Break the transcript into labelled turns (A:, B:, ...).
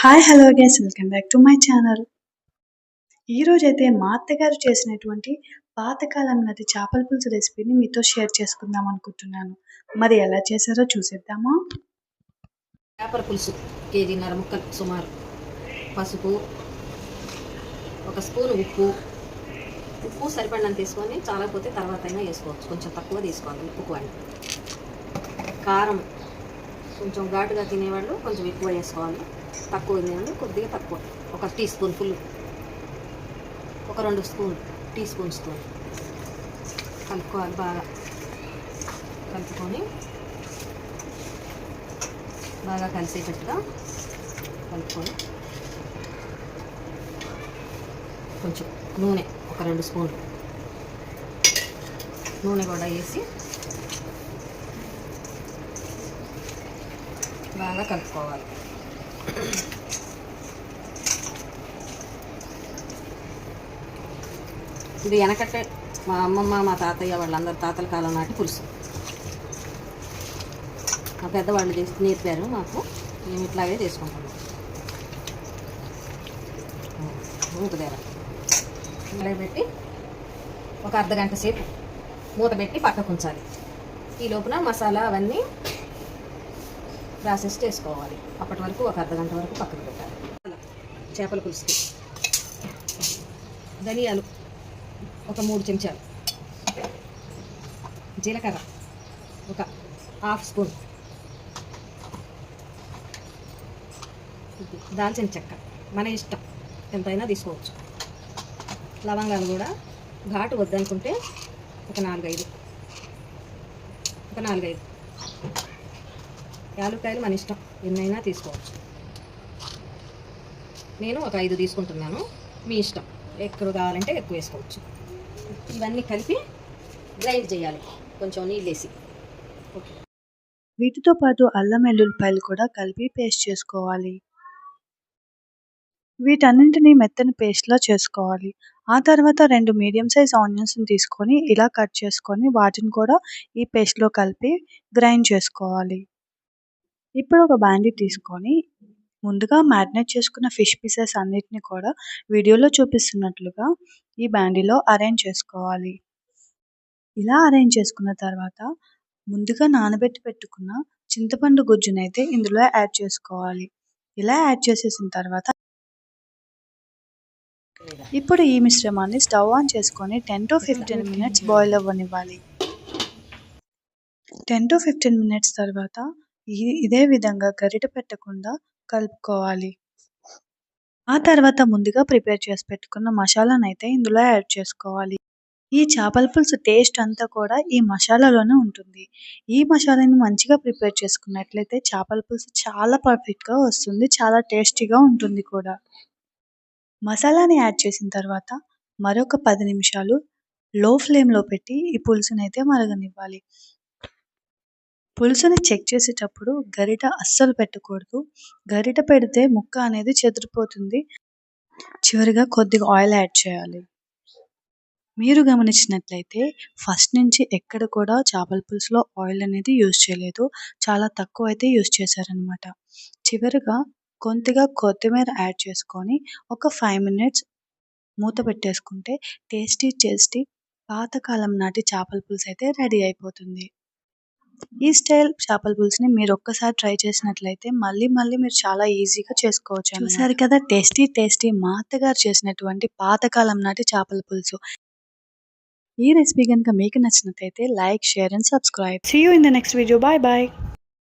A: Hi hello guys, welcome back to my channel. ఈరోజైతే మా అత్తగారు చేసినటువంటి పాతకాలం నాటి చేపల పులుసు రెసిపీని మీతో షేర్ చేసుకుందాం అనుకుంటున్నాను. మరి ఎలా చేశారో చూసేద్దామా?
B: చేపల పులుసు కేజీన్నర ముక్కలు సుమారు, పసుపు, ఒక స్పూన్ ఉప్పు సరిపడినంత తీసుకొని, చాలకపోతే తర్వాత అయినా వేసుకోవచ్చు, కొంచెం తక్కువ తీసుకోవాలి ఉప్పు అని. కారం కొంచెం ఘాటుగా తినేవాళ్ళు కొంచెం ఎక్కువ వేసుకోవాలి, తక్కువ తినేవాళ్ళు కొద్దిగా తక్కువ, ఒక టీ స్పూన్ ఫుల్, ఒక 2 టీ స్పూన్స్ కలుపుకోవాలి. బాగా కలుపుకొని బాగా కలిసేటట్టుగా కలుపుకొని కొంచెం నూనె, ఒక 2 స్పూన్లు నూనె కూడా వేసి బాగా కలుపుకోవాలి. ఇది వెనకట్టే మా అమ్మమ్మ మా తాతయ్య వాళ్ళందరూ తాతల కాలం నాటి పులుసు. మా పెద్దవాళ్ళు చేసి నేర్పారు మాకు, మేము ఇట్లాగే చేసుకుంటాము. మూతదేర పెట్టి ఒక అర్ధగంట సేపు మూత పెట్టి పక్కకు ఉంచాలి. ఈ లోపల మసాలా అవన్నీ ప్రాసెస్ చేసుకోవాలి. అప్పటి వరకు ఒక అర్ధగంట వరకు పక్కకు పెట్టాలి. చేపల పులుసుకి ధనియాలు ఒక 3 చెంచాలు, జీలకర్ర ఒక హాఫ్ స్పూన్, దాల్చిన చెక్క మన ఇష్టం ఎంతైనా తీసుకోవచ్చు. లవంగాలు కూడా ఘాటు వద్దనుకుంటే ఒక 4-5 యాలక్కాయలు మన ఇష్టం, ఎన్నైనా తీసుకోవచ్చు. నేను ఒక 5 తీసుకుంటున్నాను, మీ ఇష్టం, ఎక్కువ కావాలంటే ఎక్కువ వేసుకోవచ్చు. ఇవన్నీ కలిపి గ్రైండ్ చేయాలి, కొంచెం నీళ్ళు వేసి.
A: వీటితో పాటు అల్లం వెల్లుల్లిపాయలు కూడా కలిపి పేస్ట్ చేసుకోవాలి. వీటన్నింటినీ మెత్తని పేస్ట్లా చేసుకోవాలి. ఆ తర్వాత 2 మీడియం సైజ్ ఆనియన్స్ని తీసుకొని ఇలా కట్ చేసుకొని వాటిని కూడా ఈ పేస్ట్లో కలిపి గ్రైండ్ చేసుకోవాలి. ఇప్పుడు ఒక బాండీ తీసుకొని ముందుగా మ్యారినేట్ చేసుకున్న ఫిష్ పీసెస్ అన్నిటిని కూడా వీడియోలో చూపిస్తున్నట్లుగా ఈ బాండీలో అరేంజ్ చేసుకోవాలి. ఇలా అరేంజ్ చేసుకున్న తర్వాత ముందుగా నానబెట్టి పెట్టుకున్న చింతపండు గుజ్జునైతే ఇందులో యాడ్ చేసుకోవాలి. ఇలా యాడ్ చేసేసిన తర్వాత ఇప్పుడు ఈ మిశ్రమాన్ని స్టవ్ ఆన్ చేసుకొని 10 to 15 minutes boil అవ్వనివ్వాలి. 10 to 15 minutes తర్వాత ఇదే విధంగా గరిటె పెట్టకుండా కలుపుకోవాలి. ఆ తర్వాత ముందుగా ప్రిపేర్ చేసి పెట్టుకున్న మసాలాను అయితే ఇందులో యాడ్ చేసుకోవాలి. ఈ చేపల పులుసు టేస్ట్ అంతా కూడా ఈ మసాలాలోనే ఉంటుంది. ఈ మసాలాని మంచిగా ప్రిపేర్ చేసుకున్నట్లయితే చేపల పులుసు చాలా పర్ఫెక్ట్గా వస్తుంది, చాలా టేస్టీగా ఉంటుంది కూడా. మసాలాని యాడ్ చేసిన తర్వాత మరొక 10 నిమిషాలు లో ఫ్లేమ్లో పెట్టి ఈ పులుసుని అయితే మరగనివ్వాలి. పులుసుని చెక్ చేసేటప్పుడు గరిట అస్సలు పెట్టకూడదు, గరిట పెడితే ముక్క అనేది చెదిరిపోతుంది. చివరిగా కొద్దిగా ఆయిల్ యాడ్ చేయాలి. మీరు గమనించినట్లయితే ఫస్ట్ నుంచి ఎక్కడ కూడా చేపల పులుసులో ఆయిల్ అనేది యూజ్ చేయలేదు, చాలా తక్కువ అయితే యూజ్ చేశారనమాట. చివరిగా కొద్దిగా కొత్తిమీర యాడ్ చేసుకొని ఒక 5 minutes మూత పెట్టేసుకుంటే టేస్టీ పాతకాలం నాటి చేపల పులుసు అయితే రెడీ అయిపోతుంది. ఈ స్టైల్ చేపల పులుసుని మీరు ఒక్కసారి ట్రై చేసినట్లయితే మళ్ళీ మీరు చాలా ఈజీగా చేసుకోవచ్చు. చూసారు కదా, టేస్టీ మా అత్తగారు చేసినటువంటి పాతకాలం నాటి చేపల పులుసు. ఈ రెసిపీ కనుక మీకు నచ్చినట్లయితే like, share and subscribe. See you in the next video. Bye bye.